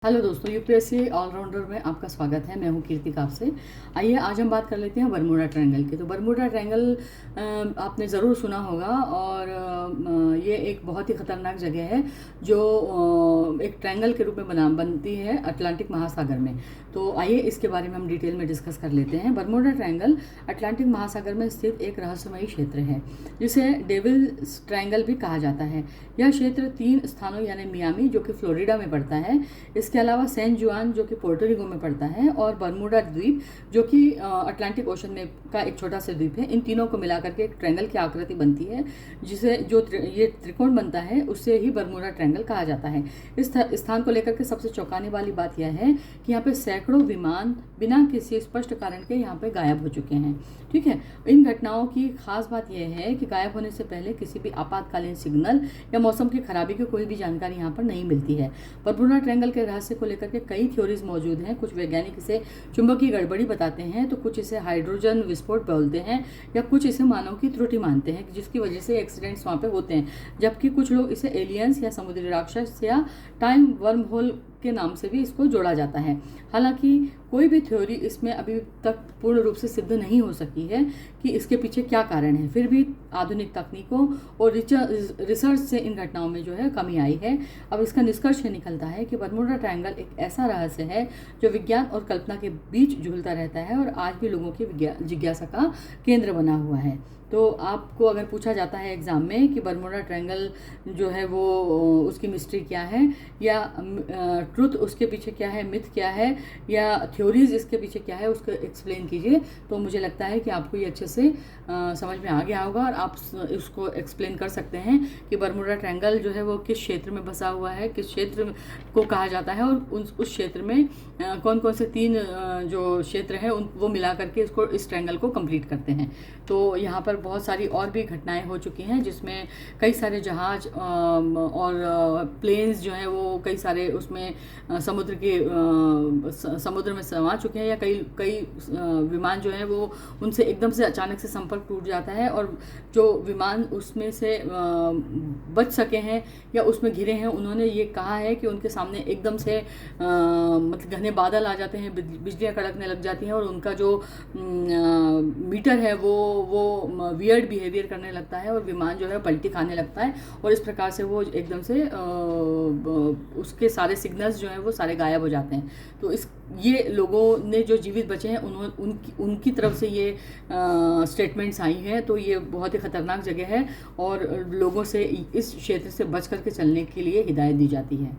Hello दोस्तों, UPSC allrounder में आपका स्वागत है। मैं हूं कीर्ति आपसे। आइए आज हम बात कर लेते हैं बरमूडा ट्रायंगल की। तो बरमूडा ट्रायंगल आपने ज़रूर सुना होगा और ये एक बहुत ही ख़तरनाक जगह है जो एक ट्रायंगल के रूप में बनती है अटलांटिक महासागर में। तो आइए इसके बारे में हम डिटेल में डिस्कस कर लेते हैं। बरमूडा ट्रायंगल अटलांटिक महासागर में स्थित एक रहस्यमयी क्षेत्र है जिसे डेविल्स ट्रायंगल भी कहा जाता है। यह क्षेत्र 3 स्थानों यानी मियामी जो कि फ्लोरिडा में पड़ता है, इसके अलावा सैन जुआन जो कि पोर्टोरिको में पड़ता है, और बरमूडा द्वीप जो कि अटलांटिक ओशन में का एक छोटा सा द्वीप है। इन तीनों को मिलाकर के एक ट्रायंगल की आकृति बनती है जिसे ये त्रिकोण बनता है उससे ही बरमूडा ट्रायंगल कहा जाता है। इस स्थान को लेकर के सबसे चौंकाने वाली बात यह है कि यहाँ पे सैकड़ों विमान बिना किसी स्पष्ट कारण के यहाँ पे गायब हो चुके हैं। ठीक है, इन घटनाओं की खास बात यह है कि गायब होने से पहले किसी भी आपातकालीन सिग्नल या मौसम की खराबी की कोई भी जानकारी यहाँ पर नहीं मिलती है। बरमूडा ट्रायंगल के रहस्य को लेकर के कई थ्योरीज मौजूद हैं। कुछ वैज्ञानिक इसे चुंबकीय गड़बड़ी बताते हैं, तो कुछ इसे हाइड्रोजन विस्फोट बोलते हैं, या कुछ इसे मानव की त्रुटि मानते हैं जिसकी वजह से एक्सीडेंट्स वहाँ पे होते हैं। जबकि कुछ लोग इसे एलियंस या समुद्री राक्षस या टाइम वर्म होल के नाम से भी इसको जोड़ा जाता है। हालांकि कोई भी थ्योरी इसमें अभी तक पूर्ण रूप से सिद्ध नहीं हो सकी है कि इसके पीछे क्या कारण है। फिर भी आधुनिक तकनीकों और रिसर्च से इन घटनाओं में जो है कमी आई है। अब इसका निष्कर्ष ये निकलता है कि बरमूडा ट्रायंगल एक ऐसा रहस्य है जो विज्ञान और कल्पना के बीच झूलता रहता है और आज भी लोगों की जिज्ञासा का केंद्र बना हुआ है। तो आपको अगर पूछा जाता है एग्ज़ाम में कि बरमूडा ट्रायंगल जो है वो उसकी मिस्ट्री क्या है, या ट्रुथ उसके पीछे क्या है, मिथ क्या है, या थ्योरीज इसके पीछे क्या है, उसको एक्सप्लेन कीजिए। तो मुझे लगता है कि आपको ये अच्छे से समझ में आ गया होगा और आप उसको एक्सप्लेन कर सकते हैं कि बरमूडा ट्रायंगल जो है वो किस क्षेत्र में बसा हुआ है, किस क्षेत्र को कहा जाता है, और उस क्षेत्र में कौन कौन से 3 जो क्षेत्र हैं वो मिला करके इसको इस ट्रायंगल को कंप्लीट करते हैं। तो यहाँ पर बहुत सारी और भी घटनाएं हो चुकी हैं जिसमें कई सारे जहाज और प्लेन्स जो हैं वो कई सारे उसमें समुद्र में समा चुके हैं, या कई विमान जो हैं वो उनसे एकदम से अचानक से संपर्क टूट जाता है, और जो विमान उसमें से बच सके हैं या उसमें घिरे हैं उन्होंने ये कहा है कि उनके सामने एकदम से मतलब घने बादल आ जाते हैं, बिजलियाँ कड़कने लग जाती हैं, और उनका जो मीटर है वो वियर्ड बिहेवियर करने लगता है और विमान जो है पलटी खाने लगता है, और इस प्रकार से वो एकदम से उसके सारे सिग्नल्स जो हैं वो सारे गायब हो जाते हैं। तो ये लोगों ने जो जीवित बचे हैं उनकी तरफ से ये स्टेटमेंट्स आई हैं। तो ये बहुत ही ख़तरनाक जगह है और लोगों से इस क्षेत्र से बच करके चलने के लिए हिदायत दी जाती है।